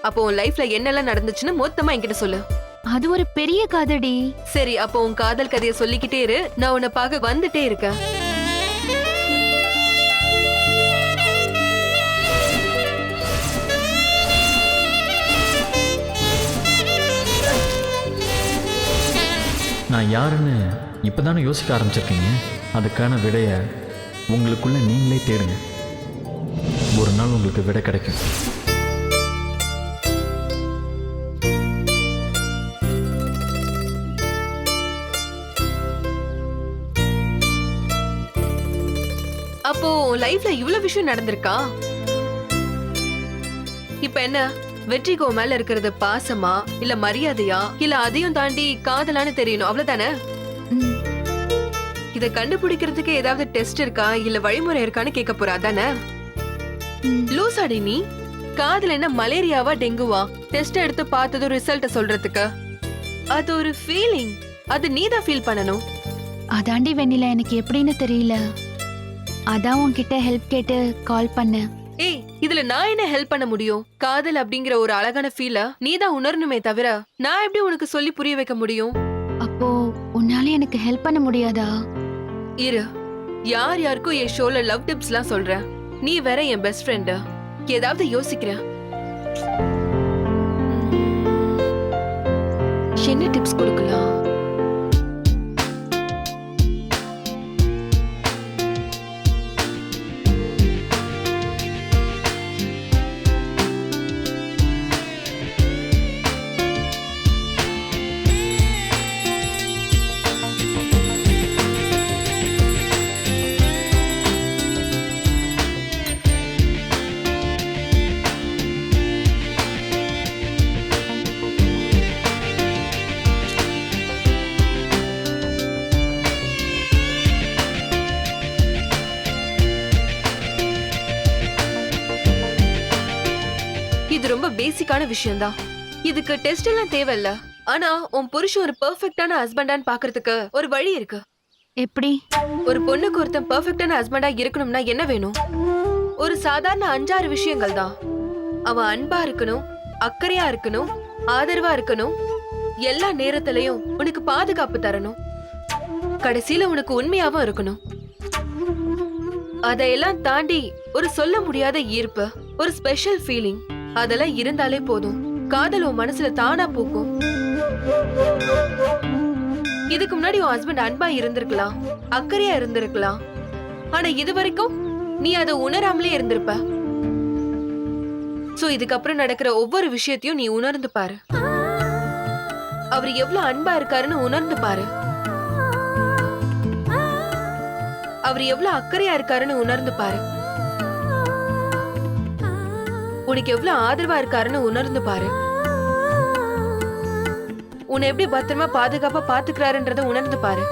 அப்போ உன் லைஃப்ல என்னெல்லாம் நடந்துச்சுன்னு மொத்தமா என்கிட்ட சொல்லு. அது ஒரு பெரிய கதடி. சரி, அப்போ உன் காதல் கதையை சொல்லிக்கிட்டே இரு. நான் உன்னை பார்க்க வந்துட்டே இருக்கேன். நான் யாருன்னு இப்போதானே யோசிக்க ஆரம்பிச்சிருக்கீங்க. அதுக்கான விடைய உங்களுக்குள்ள நீங்களே தேடுங்க. ஒரு நாள் உங்களுக்கு விடை கிடைக்கும். அப்போ லைஃப்ல இவ்வளவு விஷயம் நடந்திருக்கா? இப்ப என்ன, வெற்றிகோ மேல இருக்கிறது பாசமா இல்ல மரியாதையா இல்ல அதையும் தாண்டி காதலான்னு தெரியணும், அவ்வளவுதானே? இத கண்டுபிடிக்கிறதுக்கு ஏதாவது டெஸ்ட் இருக்கா இல்ல வழிமுறை இருக்கான்னு கேட்க போறா தானே? லூசாடி நீ. காதல் என்ன மலேரியாவா டெங்குவா? டெஸ்ட் எடுத்து பார்த்ததும் ரிசல்ட்ட சொல்றதுக்கு? அது ஒரு ஃபீலிங். அது நீதான் ஃபீல் பண்ணணும். அதாண்டி வெண்ணிலா, எனக்கு எப்படின்னு தெரியல. அதான் உன்கிட்ட ஹெல்ப் கேட்டு கால் பண்ணேன். ஏய், இதுல நான் என்ன ஹெல்ப் பண்ண முடியும்? காதல் அப்படிங்கிற ஒரு அழகான ஃபீல நீதான் உணரணுமே தவிர நான் எப்படி உனக்கு சொல்லி புரிய வைக்க முடியும்? அப்போ உன்னால எனக்கு ஹெல்ப் பண்ண முடியாதா? இரு, யார் யாருக்கும் என் ஷோல லவ் டிப்ஸ் எல்லாம் சொல்றேன். நீ வேற என் பெஸ்ட் ஃப்ரெண்ட். ஏதாவது யோசிக்கிற? என்ன டிப்ஸ் கொடுக்கலாம்? இது ரொம்ப பேசிக்கான விஷயம்தான். இதுக்கு டெஸ்ட் எல்லாம் தேவையில்ல. ஆனா உன் புருஷன் ஒரு பெர்ஃபெக்ட்டான ஹஸ்பண்டான்னு பாக்குறதுக்கு ஒரு வழி இருக்கு. எப்படி? ஒரு பொண்ணுக்கு ஒருத்தன் பெர்ஃபெக்ட்டான ஹஸ்பண்டா இருக்கணும்னா என்ன வேணும்? ஒரு சாதாரண 5-6 விஷயங்கள் தான். அவன் அன்பா இருக்கணும், அக்கறையா இருக்கணும், ஆதரவா இருக்கணும், எல்லா நேரத்திலையும் உனக்கு பாதுகாப்பு தரணும், கடைசியில உனக்கு உண்மையாவும் இருக்கணும். அதையெல்லாம் தாண்டி ஒரு சொல்ல முடியாத ஈர்ப்பு, ஒரு ஸ்பெஷல் ஃபீலிங், அதெல்லாம் இருந்தாலே போதும். காதல் உன் மனசுல தானா பூக்கும். இதுக்கு முன்னாடி உன் ஹஸ்பண்ட் அன்பா இருந்திருக்கலாம், அக்கறையா இருந்திருக்கலாம். ஆனா இது வரைக்கும் நீ அதை உணராமலே இருந்திருப்ப. சோ இதுக்கப்புறம் நடக்கிற ஒவ்வொரு விஷயத்தையும் நீ உணர்ந்து பாரு. அவர் எவ்வளவு அன்பா இருக்காருன்னு உணர்ந்து பாரு. அவர் எவ்வளவு அக்கறையா இருக்காருன்னு உணர்ந்து பாரு. உனக்கு எவ்வளவு ஆதரவா இருக்காருன்னு உணர்ந்து பாரு. உன்னை எப்படி பத்திரமா பாதுகாப்பா பாத்துக்கிறாருன்றத உணர்ந்து பாரு.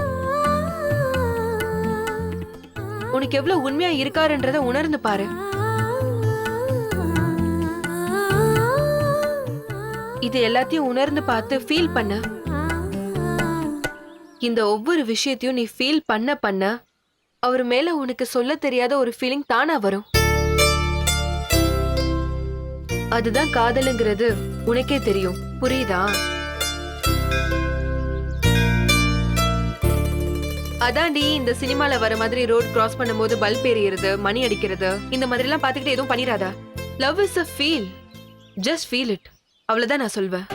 உனக்கு எவ்வளவு உண்மையா இருக்காருன்றத உணர்ந்து பாரு. இது எல்லாத்தையும் உணர்ந்து பார்த்து ஃபீல் பண்ண. இந்த ஒவ்வொரு விஷயத்தையும் நீ ஃபீல் பண்ண பண்ண அவர் மேல உனக்கு சொல்ல தெரியாத ஒரு ஃபீலிங் தானா வரும். அதுதான் காதலுங்கிறது உனக்கே தெரியும். புரியுதா? அதாண்டி இந்த சினிமால வர மாதிரி ரோட் கிராஸ் பண்ணும்போது பல்ப் எரியுறது, மணி அடிக்கிறது, இந்த மாதிரி எல்லாம் பாத்துக்கிட்டு எதுவும் பண்ணிராத. Love is a feel. Just feel it. அவ்வளவுதான் நான் சொல்வேன்.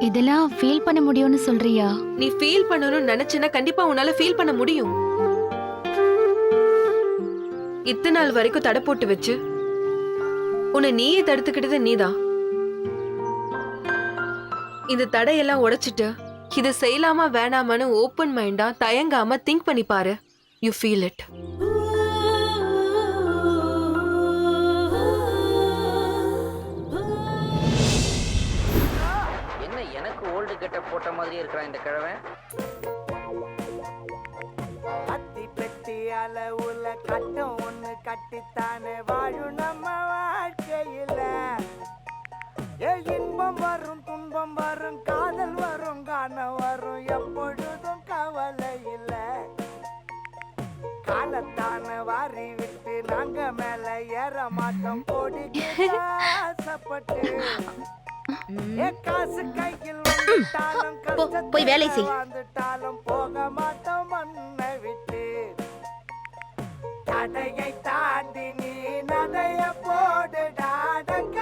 இதெல்லாம் ஃபீல் பண்ண முடியும்னு சொல்றியா? நீ ஃபீல் பண்ணணும்னு நினைச்சனா கண்டிப்பா உன்னால ஃபீல் பண்ண முடியும். இத்தனை நாள் வரைக்கும் தடை போட்டு வச்சு உன்னை நீயே தடுத்துக்கிட்டது நீதான். இந்த தடையெல்லாம் உடைச்சிட்டு இது செய்யலாமா வேணாமான்னு ஓப்பன் மைண்டா தயங்காம திங்க் பண்ணி பாரு. You feel it. என்ன எனக்கு ஓல்டு கெட்ட போட்ட மாதிரி இருக்கிறான் இந்த கிழவன். அத்தி பெட்டி அளவுல கட்டம் ஒண்ணு கட்டித்தானே வாழும் நம்ம வாழ்க்கையில. இன்பம் வரும் துன்பம் வரும் காதல் வரும் காண வரும் எப்பொழுது காலத்தான வாரி விட்டு நாங்க மேல ஏற மாட்டோம் கொடிக்கு ஆசைப்பட்டு காசு கையில் வந்துட்டாலும் போய் வேலை செய். வந்துட்டாலும் போக மாட்டோம் மண்ணை விட்டு தடையை தாண்டி நீ நடைய போடுடாடங்க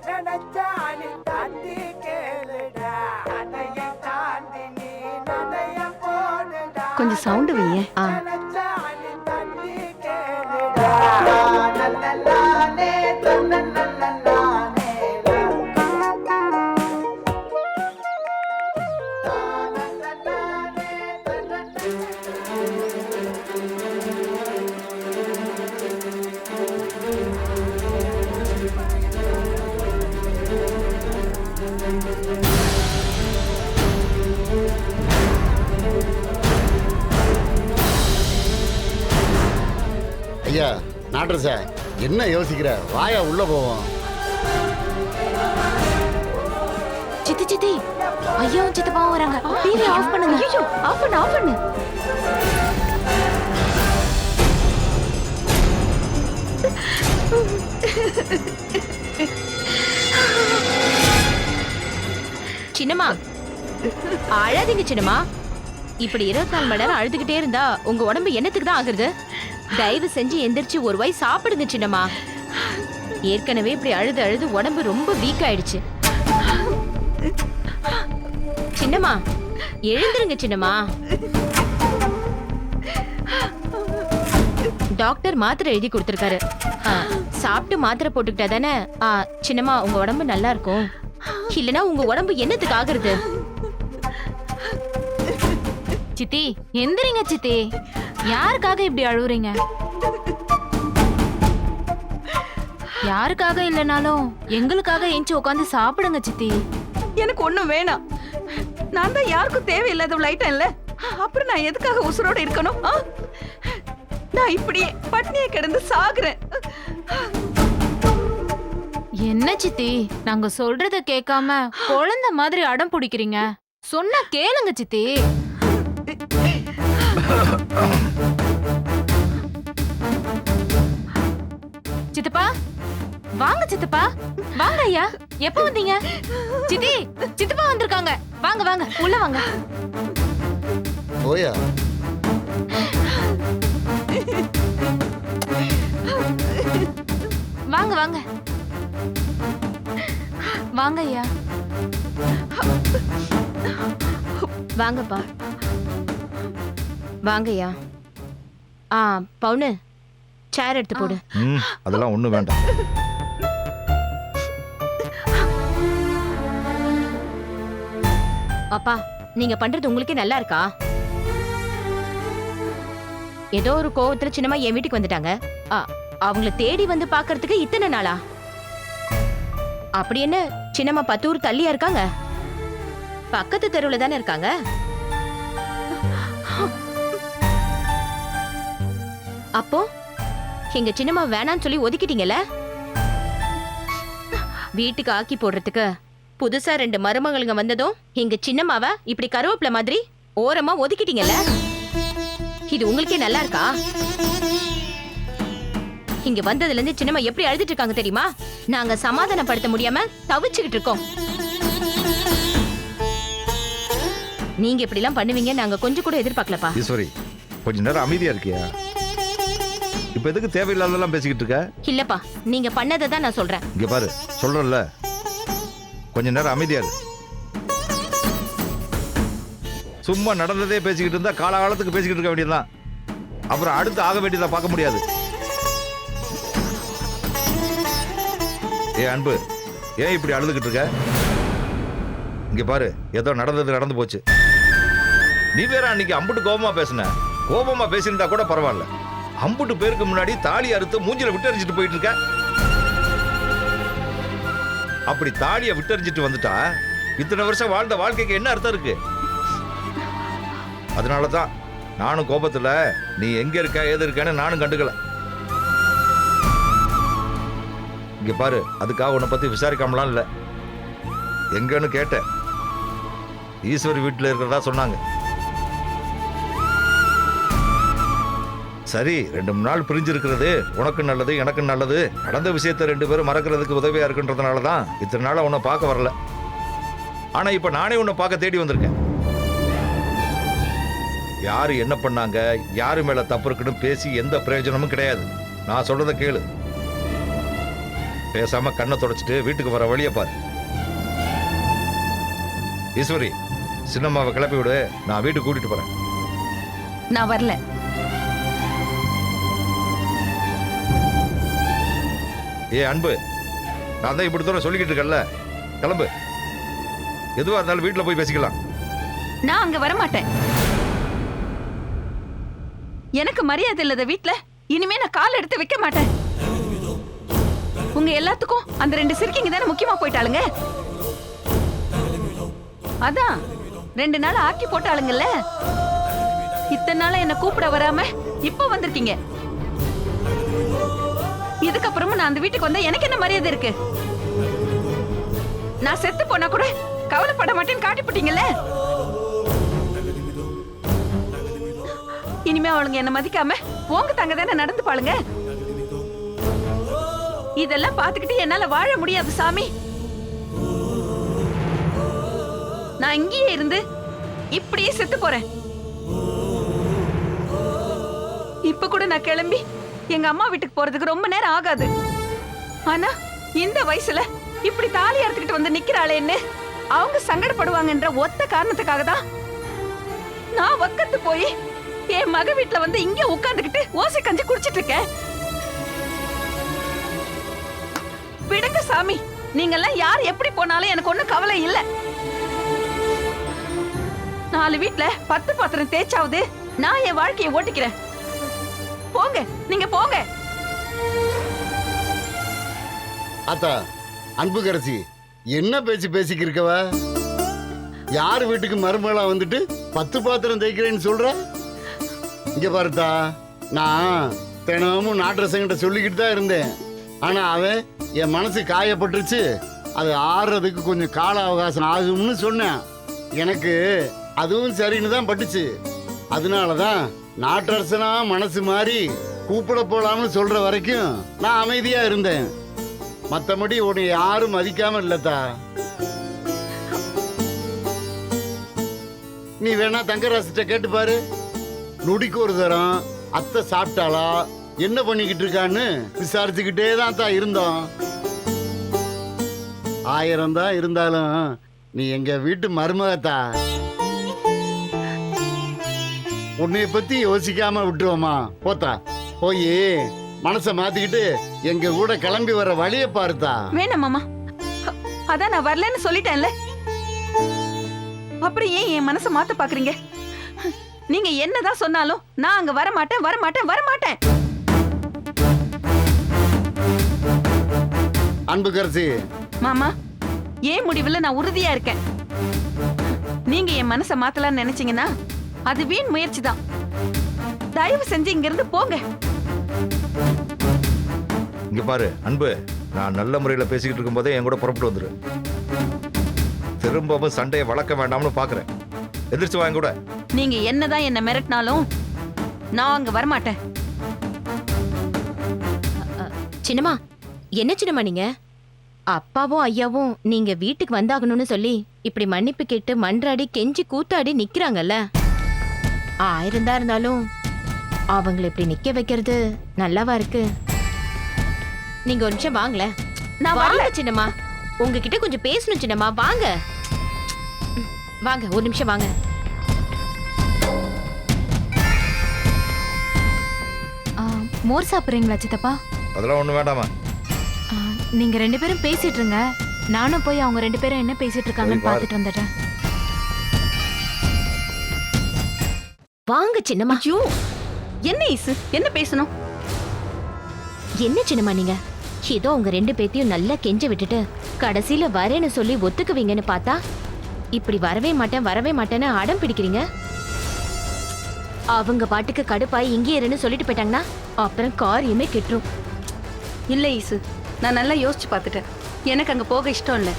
நினைச்சாணி தாண்டி கேளுடா தடையை தாண்டி நீ நடைய போடுடா கொஞ்சம் சவுண்டு வைய. நினைச்சாணி தாண்டி கேளுடா லல்லலானே தன்னன்னல்லானே ஐயா நாட்ரஸ என்ன யோசிக்கிற வாயா உள்ள போவோம். சித்தி சித்தி ஐயாவும் சித்தப்பாவும் வராங்க. டிவி ஆஃப் பண்ணுங்க. ஐயோ ஆஃப் பண்ணு ஆஃப் பண்ணு. சின்னம்மா அழாதீங்க சின்னம்மா. இப்படி 24 மணி நேரம் அழுதுகிட்டே இருந்தா உங்க உடம்பு என்னத்துக்கு தான் ஆகுறது? தயவு செஞ்சு எந்திரிச்சு ஒரு வாய் சாப்பிடுங்க சின்னம்மா. ஏற்கனவே இப்படி அழுது அழுது உடம்பு ரொம்ப வீக் ஆயிடுச்சு. சின்னம்மா எழுந்துருங்க சின்னம்மா. டாக்டர் மாத்திரை எழுதி கொடுத்திருக்காரு. சாப்பிட்டு மாத்திரை போட்டுக்கிட்டா தானே சின்னம்மா உங்க உடம்பு நல்லா இருக்கும். இல்லனா உங்க உடம்பு என்னத்துக்கு ஆகுறது? சித்தி எந்திரிங்க சித்தி. யாருக்காக இப்படி அழுவுறீங்க? யாருக்காக இல்லைனாலும் எங்களுக்காக எஞ்சி உட்காந்து சாப்பிடுங்க சித்தி. எனக்கு ஒண்ணும் வேணாம். நான் தான் யாருக்கும் தேவையில்லாத லைட்டன்ல. அப்புறம் நான் எதுக்காக உசுரோட இருக்கணும்? நான் இப்படியே பட்னியை கிடந்து சாகுறேன். என்ன சித்தி நாங்க சொல்றத கேட்காம குழந்தை மாதிரி அடம் பிடிக்கிறீங்க? சொன்னா கேளுங்க சித்தி. சித்தப்பா வாங்க சித்தப்பா வாங்க ஐயா. எப்ப வந்தீங்க? சித்தி சித்தப்பா வந்திருக்காங்க. வாங்க வாங்க உள்ள வாங்க. ஓயா வாங்க வாங்க வாங்க ஐயா. வாங்கப்பா வாங்கய்யா. பவுனு சேர் எடுத்து போடு. அதெல்லாம் ஒண்ணும் வேண்டாம். அப்பா நீங்க பண்றது உங்களுக்கே நல்லா இருக்கா? ஏதோ ஒரு கோவத்துல சின்னம்மா என் வீட்டுக்கு வந்துட்டாங்க. அவங்கள தேடி வந்து பாக்குறதுக்கு இத்தனை நாளா? அப்படி என்ன சின்னம்மா 10 ஊர் தள்ளியா இருக்காங்க? பக்கத்து தெருவுல தானே இருக்காங்க. அப்போ எங்க சின்னம்மா வேணான்னு சொல்லி ஒதுக்கிட்டீங்கல்ல? வீட்டுக்கு ஆக்கி போடுறதுக்கு புதுசா 2 மருமகளுங்க வந்ததும் எங்க சின்னம்மாவ இப்படி கருவேப்பிலை மாதிரி ஓரமா ஒதுக்கிட்டீங்கல்ல? இது உங்களுக்கே நல்லா இருக்கா? இங்க வந்ததுல இருந்து சின்னம்மா எப்படி அழுதுட்டு இருக்காங்க தெரியுமா? நாங்க சமாதானப்படுத்த முடியாம தவிச்சுக்கிட்டு இருக்கோம். நீங்க இப்படி எல்லாம் பண்ணுவீங்க நாங்க கொஞ்சம் கூட எதிர்பார்க்கலப்பா. ஈஸ்வரி கொஞ்ச நேரம் அமைதியா இருக்கியா? இப்ப எதுக்கு தேவையில்லாதெல்லாம் பேசிக்கிட்டு இருக்க? இல்லப்பா நீங்க பண்ணதை தான் நான் சொல்றேன். இங்க பாரு சொல்றேன்ல, கொஞ்ச நேரம் அமைதியா இரு. சும்மா நடந்ததே பேசிக்கிட்டு இருந்தா காலகாலத்துக்கு பேசிக்கிட்டு இருக்க வேண்டியதுதான். அப்புறம் அடுத்து ஆக வேண்டியதை பார்க்க முடியாது. ஏ அன்பு, ஏன் இப்படி அழுதுகிட்டு இருக்க? இங்க பாரு ஏதோ நடந்தது நடந்து போச்சு. நீ வேற அன்னைக்கு அம்புட்டு கோபமா பேசின. கோபமா பேசியிருந்தா கூட பரவாயில்ல. அம்புட்டு பேருக்கு முன்னாடி தாலி அறுத்து மூஞ்சில விட்டறிஞ்சிட்டு போயிட்டு இருக்க. அப்படி தாலியை விட்டறிஞ்சிட்டு வந்துட்டா இத்தனை வருஷம் வாழ்ந்த வாழ்க்கைக்கு என்ன அர்த்தம் இருக்கு? அதனாலதான் நானும் கோபத்துல நீ எங்க இருக்க ஏது இருக்கன்னு நானும் கண்டுக்கல. இங்க பாரு, அதுக்காக உன்னை பத்தி விசாரிக்காமலாம் இல்ல. எங்கன்னு கேட்டேன். ஈஸ்வரி வீட்டுல இருக்கிறதா சொன்னாங்க. சரி 2-3 நாள் பிரிஞ்சிருக்கிறது உனக்கு நல்லது எனக்கு நல்லது. நடந்த விஷயத்தை 2 பேரும் மறக்கிறதுக்கு உதவியா இருக்குன்றதுனால தான் இத்தனை நாளா உன்னை பார்க்க வரல. ஆனா இப்ப நானே உன்னை பார்க்க தேடி வந்திருக்கேன். யாரு என்ன பண்ணாங்க, யாரு மேல தப்பு இருக்குன்னு பேசி எந்த பிரயோஜனமும் கிடையாது. நான் சொல்றதை கேளு. பேசாம கண்ணை தொடச்சிட்டு வீட்டுக்கு வர வழியை பாரு. ஈஸ்வரி, சின்னம்மாவை கிளப்பி விடு, நான் வீட்டுக்கு கூட்டிட்டு போறேன். நான் வரல. ஏ அன்பு, நான் தான் இப்படி தூரம் சொல்லிக்கிட்டு இருக்கேன்ல, கிளம்பு. எதுவா இருந்தாலும் வீட்டுல போய் பேசிக்கலாம். நான் அங்க வர மாட்டேன். எனக்கு மரியாதை இல்லாத வீட்ல இனிமே நான் கால் எடுத்து வைக்க மாட்டேன். உங்க எல்லாத்துக்கும் அந்த 2 சிறுக்கிங்க தானே முக்கியமா போயிட்டாளுங்க. அதான் 2 நாள் ஆக்கி போட்டாளுங்கல்ல. இத்தனை நாளா என்ன கூப்பிட வராம இப்ப வந்திருக்கீங்க. இதுக்கப்புறமும் நான் அந்த வீட்டுக்கு வந்தா எனக்கு என்ன மரியாதை இருக்கு? நான் செத்து போனா கூட கவலைப்பட மாட்டேன்னு காட்டிவிட்டீங்கல்ல. இனிமே அவளுங்க என்ன மதிக்காம போங்க தங்க தானே நடந்து பாளுங்க. இதெல்லாம் பாத்துக்கிட்டு என்னால வாழ முடியாது சாமி. நான் இங்கேயே இருந்து இப்படியே செத்து போறேன். இப்ப கூட நான் கிளம்பி எங்க அம்மா வீட்டுக்கு போறதுக்கு ரொம்ப நேரம் ஆகாது. ஆனா இந்த வயசுல இப்படி தாலி அறுத்துக்கிட்டு வந்து நிக்கிறாளேன்னு அவங்க சங்கடப்படுவாங்கன்ற ஒத்த காரணத்துக்காக தான் நான் வக்கத்து போய் என் மக வீட்டுல வந்து இங்க உட்கார்ந்துகிட்டு ஓசை கஞ்சி குடிச்சிட்டு இருக்கேன். விடுங்க சாமி, நீங்கெல்லாம் யார் எப்படி போனாலும் எனக்கு ஒண்ணும் கவலை இல்ல. 4 வீட்டுல 10 பாத்திரம் தேய்ச்சாவது நான் என் வாழ்க்கையை ஓட்டிக்கிறேன். போங்க, நீங்க போங்க. அத்தா, அன்புக்கரசி, என்ன பேச்சு பேசிக்கு இருக்கவ? யார் வீட்டுக்கு மருமகளா வந்துட்டு 10 பாத்திரம் தேய்க்கிறேன்னு சொல்ற? இங்க பாருத்தா, நான் தினமும் நாட்டரசங்கிட்ட சொல்லிக்கிட்டு தான் இருந்தேன். ஆனா அவன் என் மனசு காயப்பட்டுருச்சு, அது ஆறுறதுக்கு கொஞ்சம் கால அவகாசம் ஆகும்னு சொன்னேன். எனக்கு அதுவும் சரின்னு தான் பட்டுச்சு. அதனாலதான் நாட்டரசனா மனசு மாறி கூப்பிட போலாம்னு சொல்ற வரைக்கும் நான் அமைதியா இருந்தேன். மத்தபடி உன்னை யாரும் மதிக்காம இல்லத்தா. நீ வேணா தங்கராசிட்ட கேட்டு பாரு. நொடிக்கு ஒரு தரம் அத்தை சாப்பிட்டாளா, என்ன பண்ணிக்கிட்டு இருக்கான்னு விசாரிச்சுக்கிட்டே தான் இருந்தோம். 1000 தான் இருந்தாலும் நீ எங்க வீட்டு மருமகத்தா. உன்னைய பத்தி யோசிக்காம விட்டுருவோமா? போத்தா, போய் மனச மாத்திக்கிட்டு எங்க கூட கிளம்பி வர வழிய பாருத்தா. வேணாம் மாமா, அதான் நான் வரலன்னு சொல்லிட்டேன்ல. அப்புறம் ஏன் என் மனசை மாத்த பாக்குறீங்க? நீங்க என்னதான் சொன்னாலும் நான் அங்க வர மாட்டேன், வர மாட்டேன், வர மாட்டேன். அன்புக்கரசி, மாமா, ஏன் முடிவுல நான் உறுதியா இருக்கேன். நீங்க என் மனசை மாத்தலாம்னு நினைச்சீங்கன்னா அது வீண் முயற்சி தான். தயவு செஞ்சு இங்க இருந்து போங்க. இங்க பாரு அன்பு, நான் நல்ல முறையில் பேசிக்கிட்டு இருக்கும்போதே என் கூட புறப்பட்டு வந்துரு. திரும்பவும் சண்டையை வளர்க்க வேண்டாம்னு பாக்குறேன். எதிர்த்து வாங்க கூட. நீங்க என்னதான் என்ன மிரட்டினாலும் நான் அங்க வர மாட்டேன். சின்னம்மா, என்ன சின்னம்மா நீங்க? அப்பாவும் ஐயாவும் நீங்க வீட்டுக்கு வந்தாகணும்னு சொல்லி இப்படி மன்னிப்பு கேட்டு மன்றாடி கெஞ்சி கூத்தாடி நிக்கிறாங்கல்ல. 1000 தான் இருந்தாலும் அவங்களை இப்படி நிக்க வைக்கிறது நல்லாவா இருக்கு? நீங்க ஒரு நிமிஷம் வாங்களேன். நான் வாங்க வரல. சின்னம்மா, உங்ககிட்ட கொஞ்சம் பேசணும் சின்னம்மா. வாங்க வாங்க, ஒரு நிமிஷம் வாங்க. மோர் சாப்பிட்றீங்களா சித்தப்பா? அதெல்லாம் ஒண்ணு வேண்டாமா? நீங்க 2 பேரும் பேசிட்டு இருங்க, நானும் போய் அவங்க 2 பேரும் என்ன பேசிட்டு இருக்காங்கன்னு போய் பாரு. பார்த்துட்டு வந்துடுறேன். வாங்க சின்னம்மா. ஐயோ, என்ன ஈசு, என்ன பேசணும்? என்ன சின்னம்மா நீங்க? ஏதோ உங்க 2 பேத்தையும் நல்லா கெஞ்ச விட்டுட்டு கடைசியில வரேன்னு சொல்லி ஒத்துக்குவீங்கன்னு பார்த்தா இப்படி வரவே மாட்டேன் வரவே மாட்டேன்னு அடம் பிடிக்கிறீங்க. அவங்க பாட்டுக்கு கடுப்பாய் இங்கே இருன்னு சொல்லிட்டு போயிட்டாங்கன்னா அப்புறம் காரியமே கெட்டுரும். இல்ல ஈசு, நான் நல்லா யோசிச்சு பார்த்துட்டேன். எனக்கு அங்க போக இஷ்டம் இல்லை.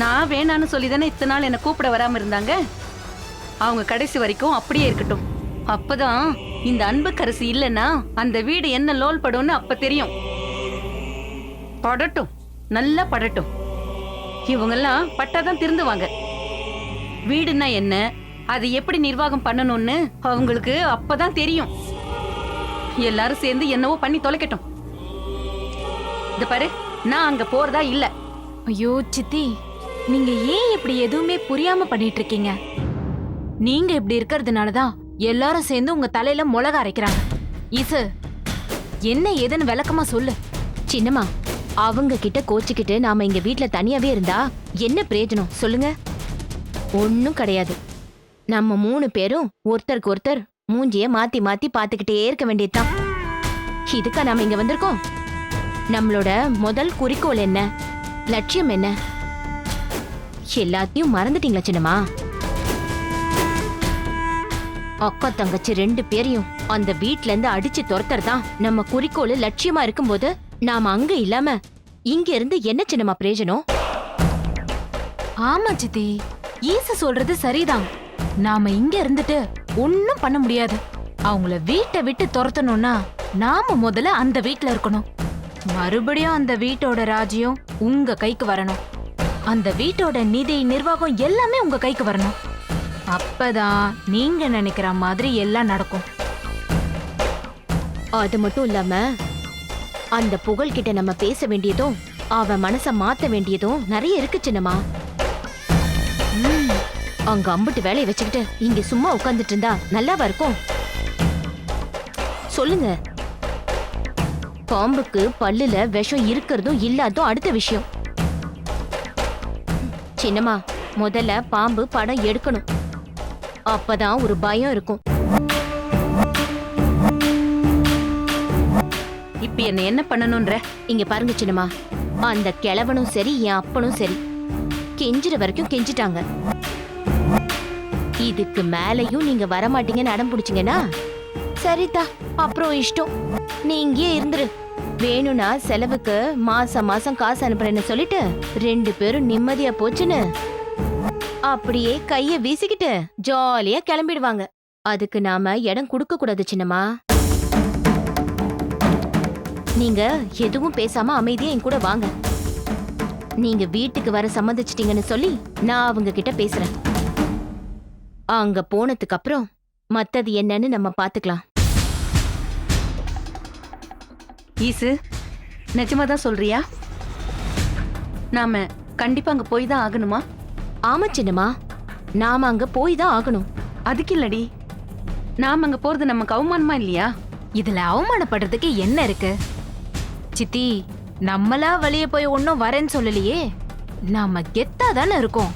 நான் வேணான்னு சொல்லி தானே இத்தனை நாள் என்னை கூப்பிட வராம இருந்தாங்க. அவங்க கடைசி வரைக்கும் அப்படியே இருக்கட்டும். அப்பதான் இந்த அன்புக்கரசி இல்லைன்னா அந்த வீடு என்ன லோல் படும்னு அப்ப தெரியும். படட்டும், நல்லா படட்டும். இவங்கெல்லாம் பட்டாதான் திருந்துவாங்க. வீடுன்னா என்ன, அது எப்படி நிர்வாகம் பண்ணணும்னு அவங்களுக்கு அப்பதான் தெரியும். எல்லாரும் சேர்ந்து என்னவோ பண்ணி தொலைக்கட்டும். இந்த பாரு, நான் அங்க போறதா இல்ல. ஐயோ சித்தி, நீங்க ஏன் இப்படி எதுவுமே புரியாம பண்ணிட்டு இருக்கீங்க? நீங்க இப்படி இருக்கிறதுனாலதான் எல்லாரும் சேர்ந்து உங்க தலையில மிளகா அரைக்கிறாங்க. ஈசு, என்ன ஏதுன்னு விளக்கமா சொல்லு. சின்னம்மா, அவங்க கிட்ட கோச்சிக்கிட்டு நாம இங்க வீட்ல தனியாவே இருந்தா என்ன பிரயோஜனம் சொல்லுங்க? ஒன்னும் கிடையாது. நம்ம 3 பேரும் ஒருத்தருக்கு ஒருத்தர் மூஞ்சிய மாத்தி மாத்தி பாத்துக்கிட்டே இருக்க வேண்டியதுதான். இதுக்கா நாம இங்க வந்திருக்கோம்? நம்மளோட முதல் குறிக்கோள் என்ன, லட்சியம் என்ன, எல்லாத்தையும் மறந்துட்டீங்களா சின்னம்மா? அக்கா தங்கச்சி 2 பேரையும் அந்த வீட்ல இருந்து அடிச்சு துரத்துறதான் நம்ம குறிக்கோள் லட்சியமா இருக்கும்போது நாம அங்க இல்லாம இங்க இருந்து என்ன சின்னம்மா பிரயோஜனம்? ஆமா சித்தி, ஈசு சொல்றது சரிதான். நாம இங்க இருந்துட்டு ஒன்னும் பண்ண முடியாது. அவங்கள வீட்டை விட்டு துரத்தணும்னா நாம முதல்ல அந்த வீட்ல இருக்கணும். மறுபடியும் அந்த வீட்டோட ராஜ்யம் உங்க கைக்கு வரணும். அந்த வீட்டோட நிதி நிர்வாகம் எல்லாமே உங்க கைக்கு வரணும். அப்பதான் நீங்க நினைக்கிற மாதிரி எல்லாம் நடக்கும். அது மட்டும் இல்லாம அந்த புகழ்கிட்ட நம்ம பேச வேண்டியதும் அவன் மனச மாத்த வேண்டியதும் நிறைய இருக்கு சின்னம்மா. அங்க அம்புட்டு வேலையை வச்சுக்கிட்டு இங்க சும்மா உட்கார்ந்துட்டு இருந்தா நல்லாவா இருக்கும்? சொல்லுங்க. பாம்புக்கு பல்லுல விஷம் இருக்கிறதும் இல்லாததும் அடுத்த விஷயம். சின்னம்மா, முதல்ல பாம்பு படம் எடுக்கணும். அப்பதான் ஒரு பயம் இருக்கும். இப்ப என்ன பண்ணணும்ன்ற? இங்க பாருங்க சின்னம்மா, அந்த கிழவனும் சரி என் அப்பனும் சரி கெஞ்சுற வரைக்கும் கெஞ்சிட்டாங்க. இதுக்கு மேலையும் நீங்க வரமாட்டீங்கன்னு அடம் பிடிச்சிங்கன்னா சரிதா, அப்புறம் இஷ்டம். நீ இங்கேயே இருந்துரு. வேணும்னா செலவுக்கு மாசம் மாசம் காசு அனுப்புறேன்னு சொல்லிட்டு 2 பேரும் நிம்மதியா போச்சுன்னு அப்படியே கைய வீசிக்கிட்டு ஜாலியா கிளம்பிடுவாங்க. அதுக்கு நாம இடம் கொடுக்க கூடாது சின்னம்மா. நீங்க எதுவும் பேசாம அமைதியா என் கூட வாங்க. நீங்க வீட்டுக்கு வர சம்மதிச்சிட்டீங்கன்னு சொல்லி நான் அவங்க கிட்ட பேசுறேன். அங்க போனதுக்கு அப்புறம் மத்தது என்னன்னு நம்ம பாத்துக்கலாம். ஈசு, நிஜமாதான் சொல்றியா? நாம கண்டிப்பா அங்க போய் தான் ஆகணுமா? ஆமா சின்னம்மா, நாம அங்க போய் தான் ஆகணும். அதுக்கு இல்லடி, நாம அங்க போறது நமக்கு அவமானமா இல்லையா? இதுல அவமானப்படுறதுக்கு என்ன இருக்கு சித்தி? நம்மளா வெளியே போய் ஒன்னும் வரேன்னு சொல்லலையே. நாம கெத்தா தானே இருக்கோம்.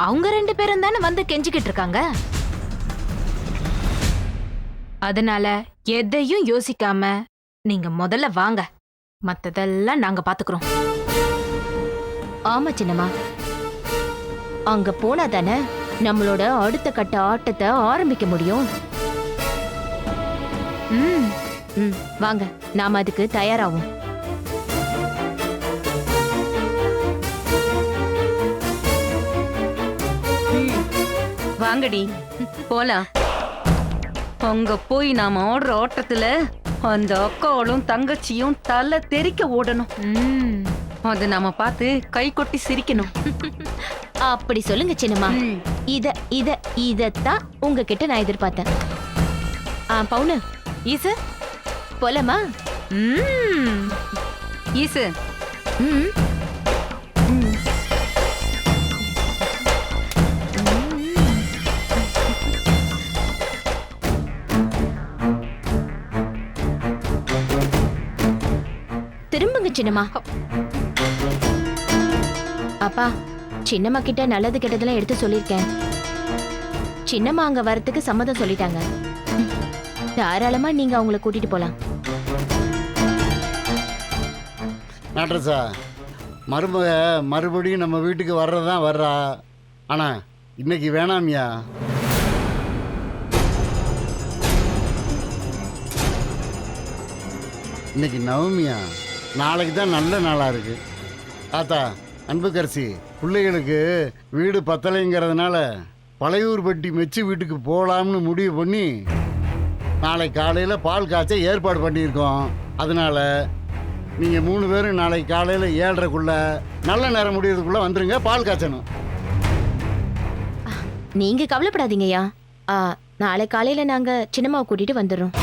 அவங்க 2 பேரும் தானே வந்து கெஞ்சிக்கிட்டு இருக்காங்க. அதனால எதையும் யோசிக்காம நீங்க முதல்ல வாங்க. மத்ததெல்லாம் நாங்க பாத்துக்கிறோம். ஆமா சின்னம்மா, அங்க போனா தானே நம்மளோட அடுத்த கட்ட ஆட்டத்தை ஆரம்பிக்க முடியும். வாங்க, நாம அதுக்கு தயாராகும். வாங்கடி போலாம். அங்க போய் நாம ஓடுற ஓட்டத்துல அந்த அக்காவும் தங்கச்சியும் தலை தெறிக்க ஓடணும். அது நாம பார்த்து கை கொட்டி சிரிக்கணும். அப்படி சொல்லுங்க சின்னம்மா. இதத்தான் உங்ககிட்ட நான் எதிர்பார்த்தேன். பவுனு, ஈசு போலமா? ஈசு, திரும்புங்க சின்னம்மா. அப்பா, சின்னம்மா கிட்ட நல்லது கெட்டதெல்லாம் எடுத்து சொல்லிருக்கேன். சின்னம்மா அங்க வரத்துக்கு சம்மதம் சொல்லிட்டாங்க. தாராளமா நீங்க அவங்கள கூட்டிட்டு போலாம். நடராசா, மருமக மறுபடியும் நம்ம வீட்டுக்கு வர்றதான் வர்றா. ஆனா இன்னைக்கு வேணாமியா. இன்னைக்கு நவமியா, நாளைக்கு தான் நல்ல நாளா இருக்கு. ஆத்தா, அன்புக்கரசி, பிள்ளைகளுக்கு வீடு பத்தலைங்கிறதுனால பழையூர்பட்டி மெச்சு வீட்டுக்கு போகலாம்னு முடிவு பண்ணி நாளை காலையில் பால் காய்ச்ச ஏற்பாடு பண்ணியிருக்கோம். அதனால நீங்கள் 3 பேரும் நாளை காலையில் 7:30க்குள்ள நல்ல நேரம் முடியறதுக்குள்ளே வந்துருங்க. பால் காய்ச்சணும். நீங்க கவலைப்படாதீங்கய்யா. நாளை காலையில நாங்க சின்னம்மாவை கூட்டிட்டு வந்துடுறோம்.